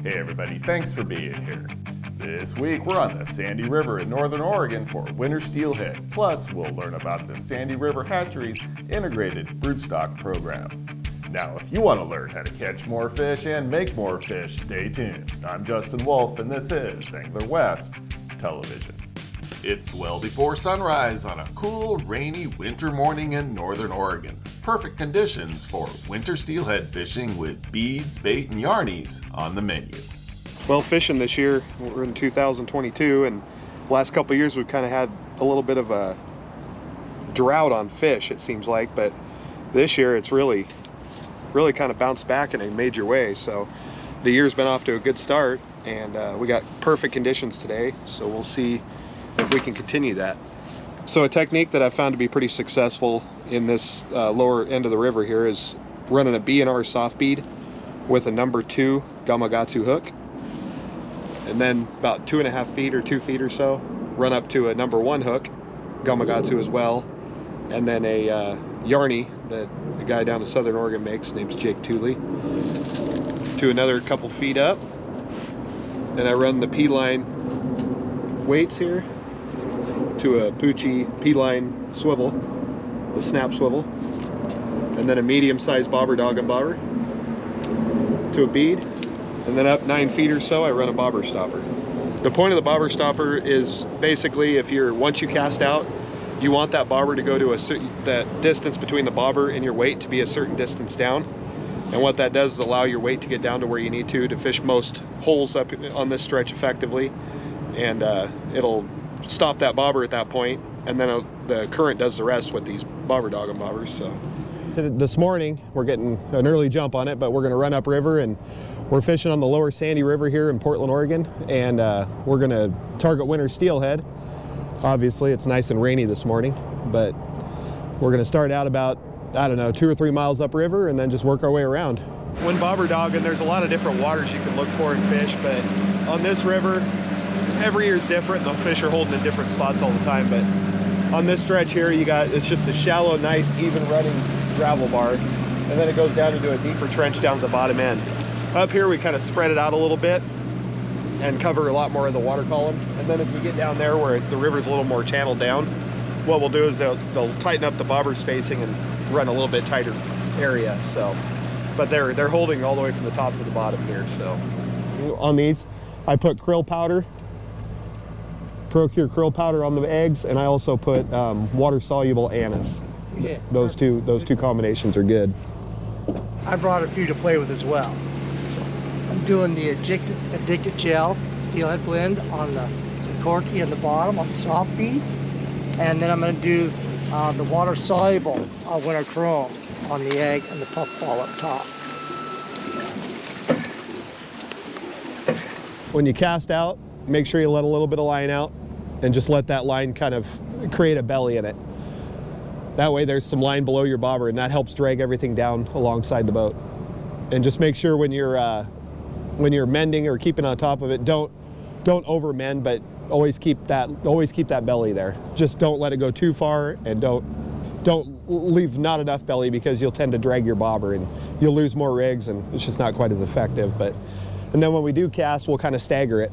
Hey everybody, thanks for being here. This week we're on the Sandy River in Northern Oregon for Winter Steelhead. Plus we'll learn about the Sandy River Hatchery's integrated broodstock program. Now if you want to learn how to catch more fish and make more fish, stay tuned. I'm Justin Wolf and this is Angler West Television. It's well before sunrise on a cool, rainy winter morning in Northern Oregon. Perfect conditions for winter steelhead fishing with beads, bait, and yarnies on the menu. Well, fishing this year, we're in 2022, and the last couple of years we've kind of had a little bit of a drought on fish, it seems like, but this year it's really kind of bounced back in a major way. So the year's been off to a good start, and we got perfect conditions today, so we'll see if we can continue that. So a technique that I've found to be pretty successful in this lower end of the river here is running a BnR Soft Bead with a number 2 Gamakatsu hook, and then about 2.5 feet or 2 feet or so run up to a number 1 hook Gamakatsu as well, and then a yarny that a guy down in Southern Oregon makes, name's Jake Tooley, to another couple feet up, and I run the P-line weights here to a Poochie P-line swivel, the snap swivel, and then a medium-sized bobber dog and bobber to a bead, and then up 9 feet or so I run a bobber stopper. The point of the bobber stopper is basically once you cast out, you want that bobber to go to that distance between the bobber and your weight to be a certain distance down, and what that does is allow your weight to get down to where you need to fish most holes up on this stretch effectively, and it'll stop that bobber at that point, and then the current does the rest with these bobber dog and bobbers. So this morning we're getting an early jump on it, but we're going to run upriver, and we're fishing on the lower Sandy River here in Portland, Oregon, and we're going to target winter steelhead. Obviously it's nice and rainy this morning, but we're going to start out about, I don't know, 2 or 3 miles upriver and then just work our way around. When bobber dogging, there's a lot of different waters you can look for and fish, but on this river every year is different. The fish are holding in different spots all the time, but on this stretch here it's just a shallow, nice, even running gravel bar, and then it goes down into a deeper trench down at the bottom end. Up here we kind of spread it out a little bit and cover a lot more of the water column, and then as we get down there where the river's a little more channeled down, what we'll do is they'll tighten up the bobber spacing and run a little bit tighter area. So, but they're holding all the way from the top to the bottom here. So on these I put krill powder, Procure krill powder on the eggs, and I also put water soluble anise. Yeah. Those two combinations are good. I brought a few to play with as well. I'm doing the addicted gel steelhead blend on the corky at the bottom on the soft bead, and then I'm going to do the water soluble winter chrome on the egg and the puffball up top. When you cast out, make sure you let a little bit of line out and just let that line kind of create a belly in it. That way there's some line below your bobber, and that helps drag everything down alongside the boat. And just make sure when you're mending or keeping on top of it, don't over mend, but always keep that belly there. Just don't let it go too far, and don't leave not enough belly, because you'll tend to drag your bobber and you'll lose more rigs, and it's just not quite as effective. And then when we do cast, we'll kind of stagger it,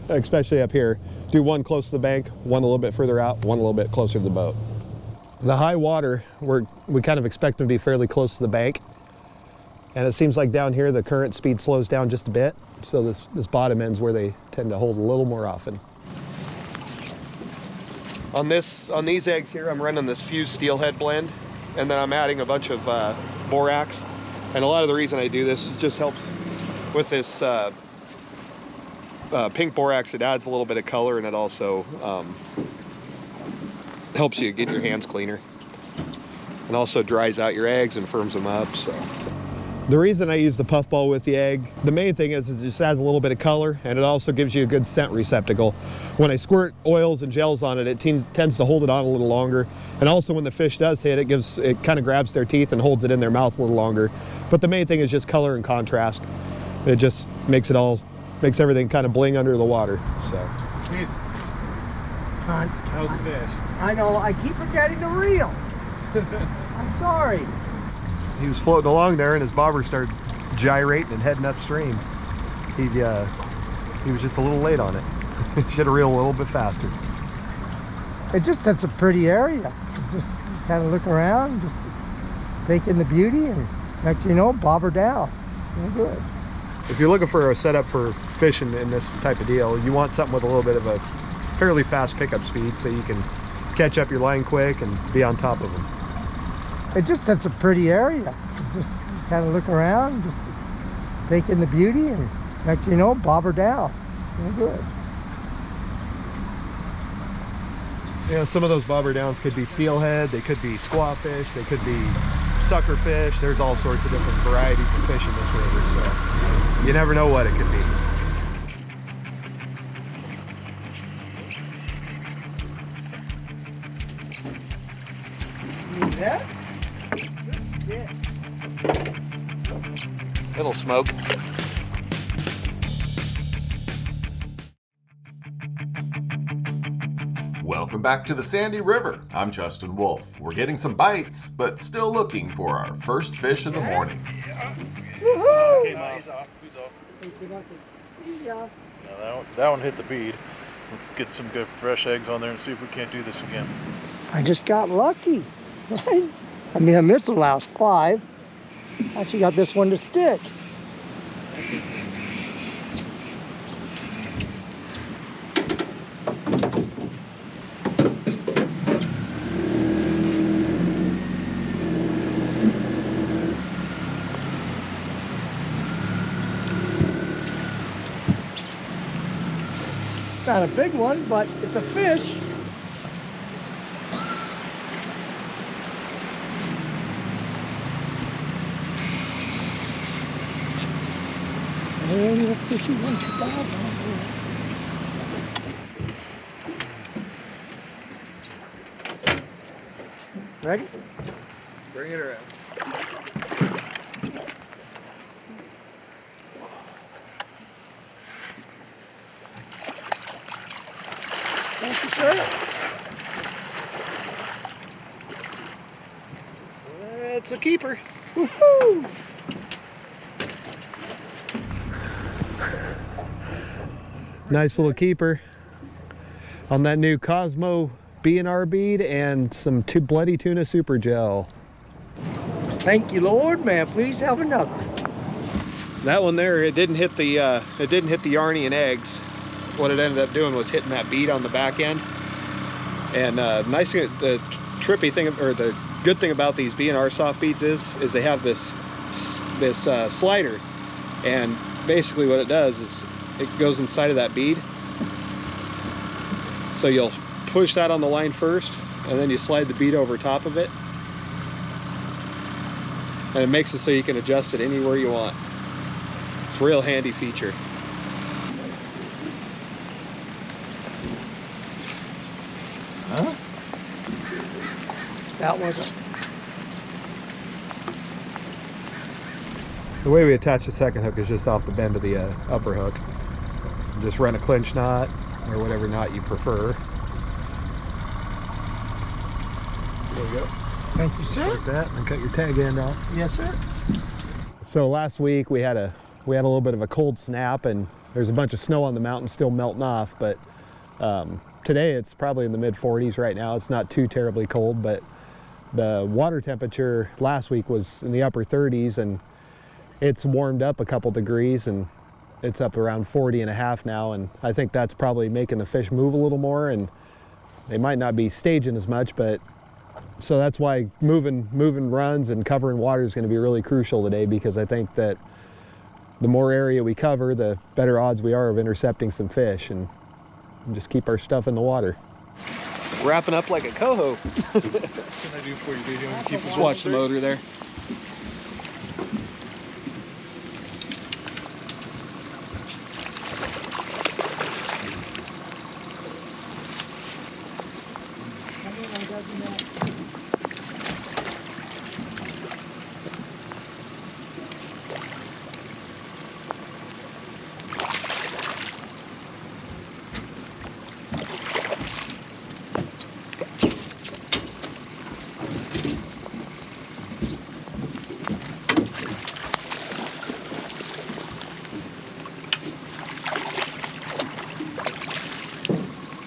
especially up here. Do one close to the bank, one a little bit further out, one a little bit closer to the boat. The high water, we kind of expect them to be fairly close to the bank, and it seems like down here the current speed slows down just a bit, so this bottom end's where they tend to hold a little more often. On these eggs here, I'm running this fused steelhead blend, and then I'm adding a bunch of borax, and a lot of the reason I do this just helps with this pink borax. It adds a little bit of color, and it also helps you get your hands cleaner, and also dries out your eggs and firms them up. So the reason I use the puffball with the egg, the main thing is it just adds a little bit of color, and it also gives you a good scent receptacle. When I squirt oils and gels on it, it tends to hold it on a little longer, and also when the fish does hit, it kind of grabs their teeth and holds it in their mouth a little longer. But the main thing is just color and contrast. It just makes everything kind of bling under the water. So how's the fish? I know, I keep forgetting to reel. I'm sorry. He was floating along there, and his bobber started gyrating and heading upstream. He was just a little late on it. Should have reeled a little bit faster. It's just such a pretty area. Just kind of look around, just take in the beauty, and next thing you know, bob her down. Real good. If you're looking for a setup for fishing in this type of deal, you want something with a little bit of a fairly fast pickup speed so you can catch up your line quick and be on top of them. It's just such a pretty area. Just kind of look around, just take in the beauty, and next thing you know, bob her down. Real good. Yeah, some of those bobber downs could be steelhead, they could be squawfish, they could be sucker fish. There's all sorts of different varieties of fish in this river, so you never know what it could be. Yeah? Good stick. It'll smoke. Welcome back to the Sandy River. I'm Justin Wolf. We're getting some bites, but still looking for our first fish of the morning. Woohoo! He's off. See ya. Yeah, that one hit the bead. We'll get some good fresh eggs on there and see if we can't do this again. I just got lucky. Right? I mean, I missed the last 5. Actually got this one to stick. Not a big one, but it's a fish. Hey, a fishy one to bob on. Ready? Bring it around. Thank you, sir. It's a keeper. Woohoo! Nice little keeper on that new Cosmo BnR bead and some bloody tuna super gel. Thank you, Lord. May I please have another? That one there, it didn't hit the Yarny and eggs. What it ended up doing was hitting that bead on the back end. And nice thing, the trippy thing, or the good thing about these BnR Soft Beads is they have this slider, and basically what it does is it goes inside of that bead. So you'll push that on the line first, and then you slide the bead over top of it, and it makes it so you can adjust it anywhere you want. It's a real handy feature. Huh? That wasn't. The way we attach the second hook is just off the bend of the upper hook. Just run a clinch knot or whatever knot you prefer. There we go. Thank you, Just sir. like that, and cut your tag end off. Yes, sir. So last week we had a little bit of a cold snap, and there's a bunch of snow on the mountain still melting off, but today it's probably in the mid 40s right now. It's not too terribly cold, but the water temperature last week was in the upper 30s, and it's warmed up a couple degrees, and it's up around 40 and a half now, and I think that's probably making the fish move a little more, and they might not be staging as much, but so that's why moving runs and covering water is going to be really crucial today, because I think that the more area we cover, the better odds we are of intercepting some fish, and just keep our stuff in the water. Wrapping up like a coho. What can I do for you, baby? Keep Just watch the motor there.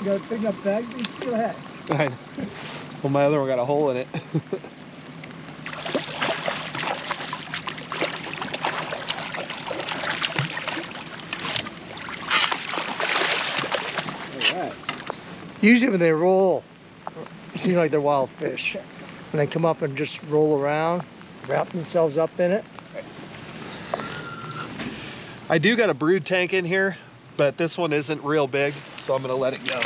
You got a big enough bag, you steelhead. Well, my other one got a hole in it. Usually when they roll, it seems like they're wild fish. When they come up and just roll around, wrap themselves up in it. I do got a brood tank in here, but this one isn't real big, so I'm gonna let it go.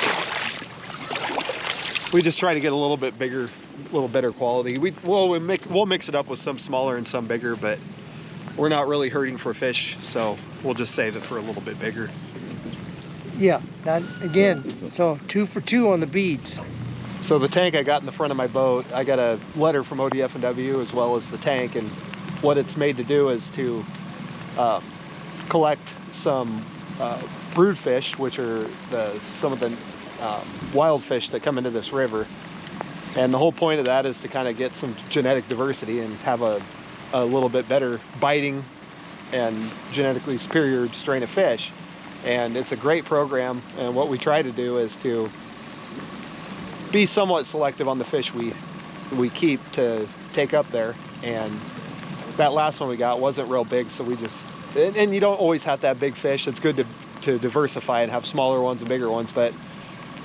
We just try to get a little bit bigger, a little better quality. We'll mix it up with some smaller and some bigger, but we're not really hurting for fish, so we'll just save it for a little bit bigger. Yeah, that again, so 2 for 2 on the beads. So the tank I got in the front of my boat, I got a letter from ODFW as well as the tank, and what it's made to do is to collect some brood fish, which are some of the wild fish that come into this river. And the whole point of that is to kind of get some genetic diversity and have a little bit better biting and genetically superior strain of fish. And it's a great program, and what we try to do is to be somewhat selective on the fish we keep to take up there. And that last one we got wasn't real big, so we just, and you don't always have to have big fish. It's good to diversify and have smaller ones and bigger ones, but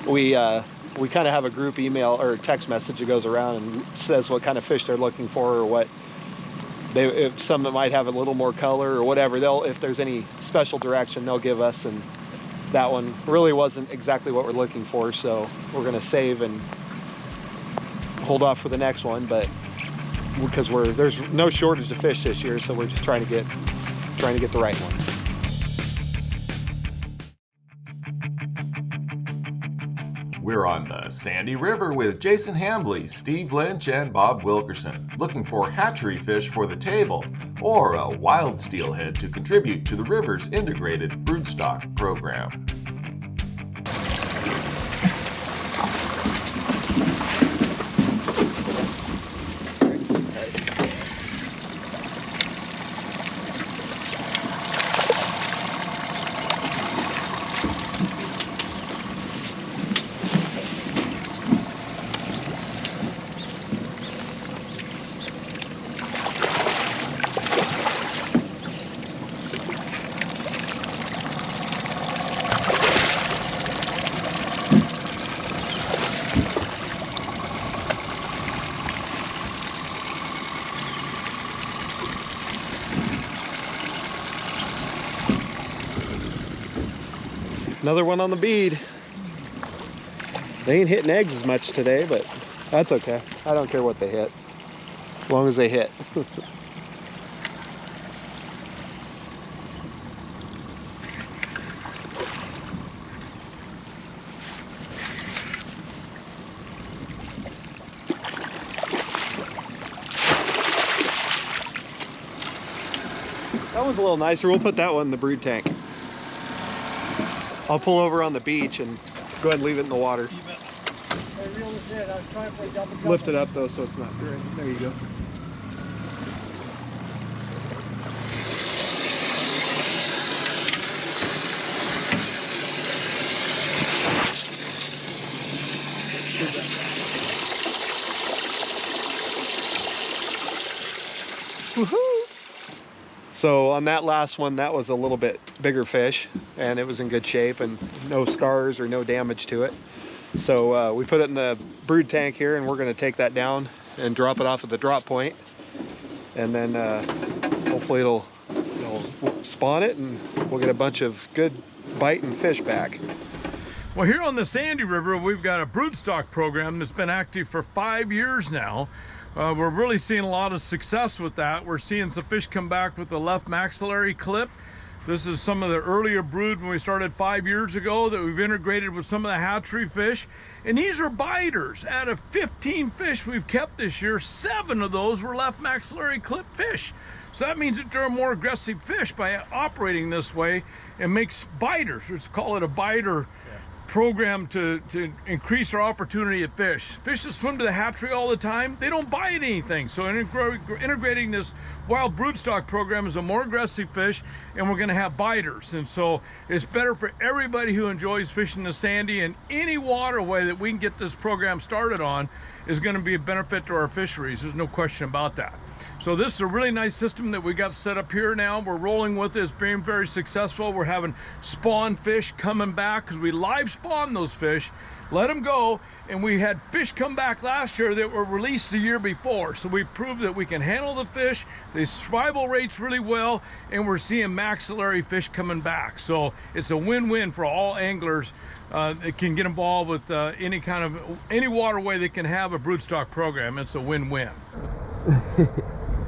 we kind of have a group email or text message that goes around and says what kind of fish they're looking for, or what if some that might have a little more color or whatever, if there's any special direction, they'll give us. And that one really wasn't exactly what we're looking for, so we're going to save and hold off for the next one. But because there's no shortage of fish this year, so we're just trying to get the right ones. We're on the Sandy River with Jason Hambly, Steve Lynch, and Bob Wilkerson, looking for hatchery fish for the table or a wild steelhead to contribute to the river's integrated broodstock program. Another one on the bead. They ain't hitting eggs as much today, but that's okay. I don't care what they hit, as long as they hit. That one's a little nicer. We'll put that one in the brood tank. I'll pull over on the beach and go ahead and leave it in the water. Lift it up though so it's not dirty. There you go. Woohoo! So on that last one, that was a little bit bigger fish, and it was in good shape and no scars or no damage to it. So we put it in the brood tank here, and we're going to take that down and drop it off at the drop point, and then hopefully it'll spawn it, and we'll get a bunch of good biting fish back. Well, here on the Sandy River, we've got a broodstock program that's been active for 5 years now. We're really seeing a lot of success with that. We're seeing some fish come back with the left maxillary clip. This is some of the earlier brood when we started 5 years ago that we've integrated with some of the hatchery fish. And these are biters. Out of 15 fish we've kept this year, 7 of those were left maxillary clip fish. So that means that they're a more aggressive fish by operating this way, and makes biters. Let's call it a biter program to increase our opportunity at fish. Fish that swim to the hatchery all the time, they don't bite anything. So integrating this wild broodstock program is a more aggressive fish, and we're gonna have biters. And so it's better for everybody who enjoys fishing the Sandy, and any waterway that we can get this program started on is gonna be a benefit to our fisheries. There's no question about that. So this is a really nice system that we got set up here now. We're rolling with it. It's being very successful. We're having spawn fish coming back because we live spawn those fish, let them go, and we had fish come back last year that were released the year before. So we proved that we can handle the fish, the survival rates really well, and we're seeing maxillary fish coming back. So it's a win-win for all anglers that can get involved with any waterway that can have a broodstock program. It's a win-win.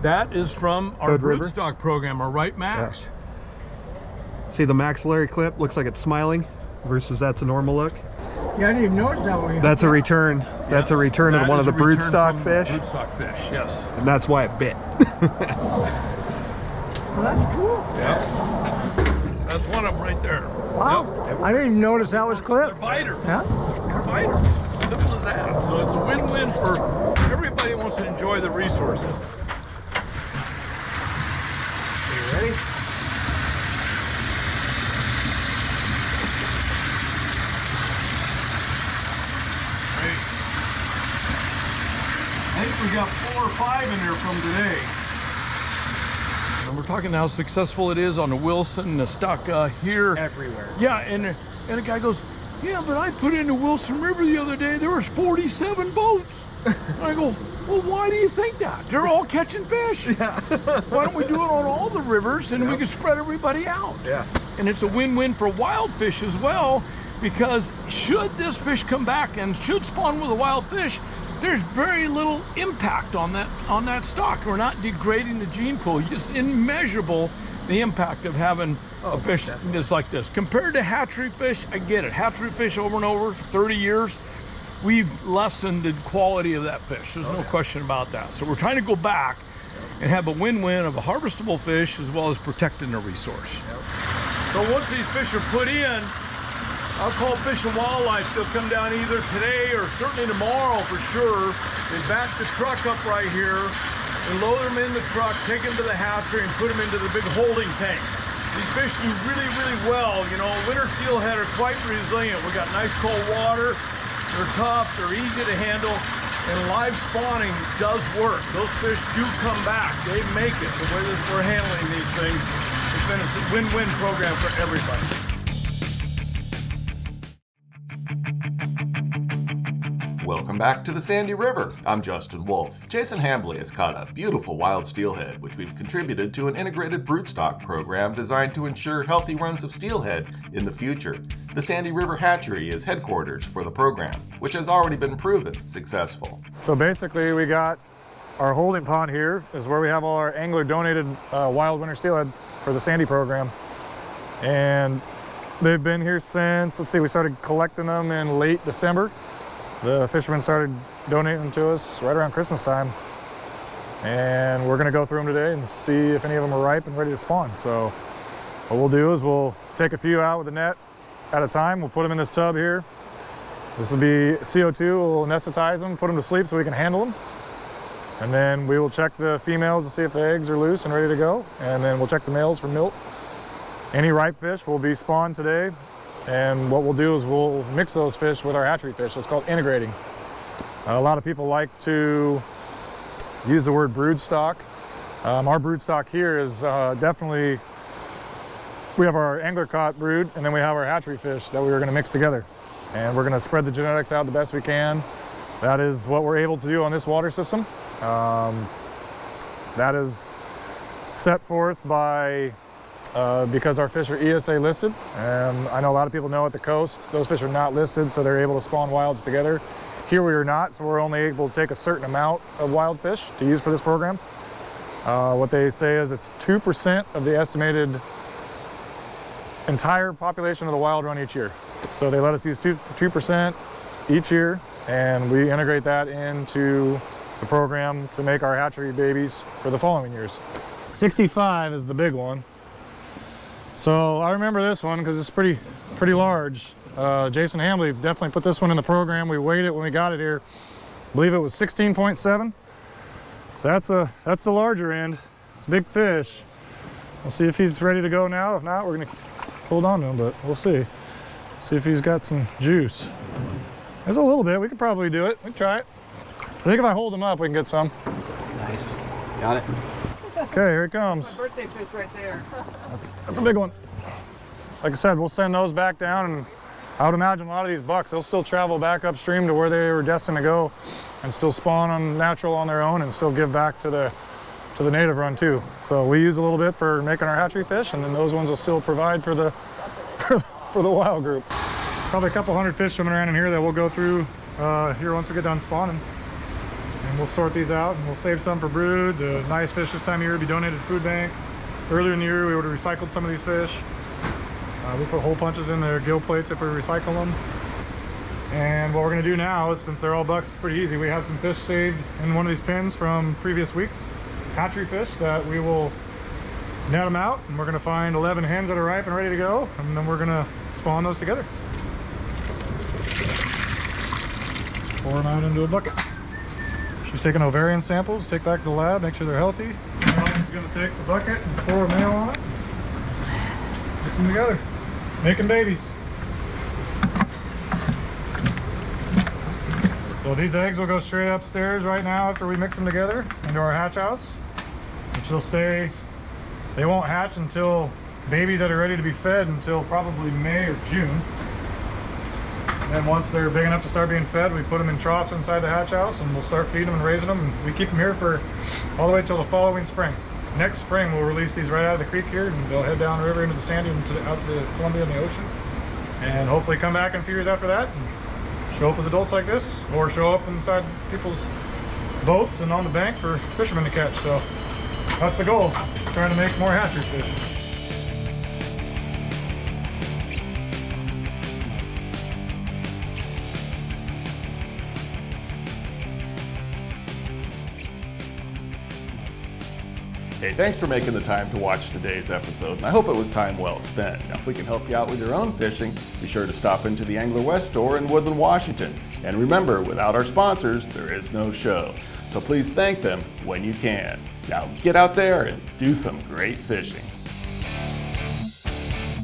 That is from our broodstock program, our right max. Yeah. See the maxillary clip? Looks like it's smiling versus that's a normal look. See, I didn't even notice that one. That's a return. Yes, that's a return of one of the broodstock fish. Broodstock fish, yes. And that's why it bit. Well, that's cool. Yeah. That's one of them right there. Wow. Yep. I didn't even notice that was clipped. They're biters. Yeah. They're biters. Simple as that. So it's a win-win for everybody who wants to enjoy the resources. Ready? Great. I think we got 4 or 5 in there from today. And we're talking how successful it is on the Wilson, the stock here. Everywhere. Yeah, and a guy goes, yeah, but I put in the Wilson River the other day, there was 47 boats. I go, well, why do you think that? They're all catching fish. Yeah. Why don't we do it on all the rivers and we can spread everybody out? Yeah. And it's a win-win for wild fish as well, because should this fish come back and should spawn with a wild fish, there's very little impact on that stock. We're not degrading the gene pool. It's immeasurable, the impact of having a fish that's like this. Compared to hatchery fish, I get it. Hatchery fish over and over for 30 years, we've lessened the quality of that fish. There's no question about that. So we're trying to go back and have a win-win of a harvestable fish as well as protecting the resource. So once these fish are put in, I'll call Fish and Wildlife. They'll come down either today or certainly tomorrow for sure. They back the truck up right here and load them in the truck, take them to the hatchery and put them into the big holding tank. These fish do really, really well. You know, winter steelhead are quite resilient. We got nice cold water. They're tough, they're easy to handle, and live spawning does work. Those fish do come back. They make it. The way that we're handling these things, it's been a win-win program for everybody. Welcome back to the Sandy River. I'm Justin Wolf. Jason Hambly has caught a beautiful wild steelhead, which we've contributed to an integrated broodstock program designed to ensure healthy runs of steelhead in the future. The Sandy River Hatchery is headquarters for the program, which has already been proven successful. So basically we got our holding pond here is where we have all our angler donated wild winter steelhead for the Sandy program. And they've been here since, let's see, we started collecting them in late December. The fishermen started donating them to us right around Christmas time. And we're gonna go through them today and see if any of them are ripe and ready to spawn. So what we'll do is we'll take a few out with the net at a time. We'll put them in this tub here. This will be CO2, we'll anesthetize them, put them to sleep so we can handle them. And then we will check the females to see if the eggs are loose and ready to go. And then we'll check the males for milk. Any ripe fish will be spawned today. And what we'll do is we'll mix those fish with our hatchery fish. It's called integrating. A lot of people like to use the word broodstock. Our broodstock here is definitely, we have our angler caught brood and then we have our hatchery fish that we are going to mix together. And we're going to spread the genetics out the best we can. That is what we're able to do on this water system. That is set forth by because our fish are ESA listed. And I know a lot of people know at the coast, those fish are not listed, so they're able to spawn wilds together. Here we are not, so we're only able to take a certain amount of wild fish to use for this program. What they say is it's 2% of the estimated entire population of the wild run each year. So they let us use 2% each year, and we integrate that into the program to make our hatchery babies for the following years. 65 is the big one. So I remember this one because it's pretty large. Jason Hambly definitely put this one in the program. We weighed it when we got it here. I believe it was 16.7. So that's the larger end. It's a big fish. We'll see if he's ready to go now. If not, we're gonna hold on to him, but we'll see. See if he's got some juice. There's a little bit. We could probably do it. We can try it. I think if I hold him up, we can get some. Nice. Got it. Okay, here it comes. My birthday fish right there. That's a big one. Like I said, we'll send those back down, and I would imagine a lot of these bucks, they'll still travel back upstream to where they were destined to go and still spawn on natural on their own and still give back to the native run too. So we use a little bit for making our hatchery fish, and then those ones will still provide for the for the wild group. Probably a couple hundred fish swimming around in here that we'll go through here once we get done spawning. And we'll sort these out, and we'll save some for brood. The nice fish this time of year will be donated to food bank. Earlier in the year, we would have recycled some of these fish. We put hole punches in their gill plates if we recycle them. And what we're gonna do now is, since they're all bucks, it's pretty easy. We have some fish saved in one of these pens from previous weeks, hatchery fish, that we will net them out, and we're gonna find 11 hens that are ripe and ready to go, and then we're gonna spawn those together. Pour them out into a bucket. She's taking ovarian samples, take back to the lab, make sure they're healthy. She's gonna take the bucket and pour a male on it. Mix them together. Making babies. So these eggs will go straight upstairs right now after we mix them together into our hatch house, which will stay. They won't hatch until babies that are ready to be fed until probably May or June. And then once they're big enough to start being fed, we put them in troughs inside the hatch house, and we'll start feeding them and raising them. And we keep them here for all the way till the following spring. Next spring, we'll release these right out of the creek here, and they'll head down the river into the Sandy and out to the Columbia and the ocean. And hopefully come back in a few years after that and show up as adults like this, or show up inside people's boats and on the bank for fishermen to catch. So that's the goal, trying to make more hatchery fish. Hey, thanks for making the time to watch today's episode, and I hope it was time well spent. Now, if we can help you out with your own fishing, be sure to stop into the Angler West store in Woodland, Washington. And remember, without our sponsors, there is no show. So please thank them when you can. Now, get out there and do some great fishing.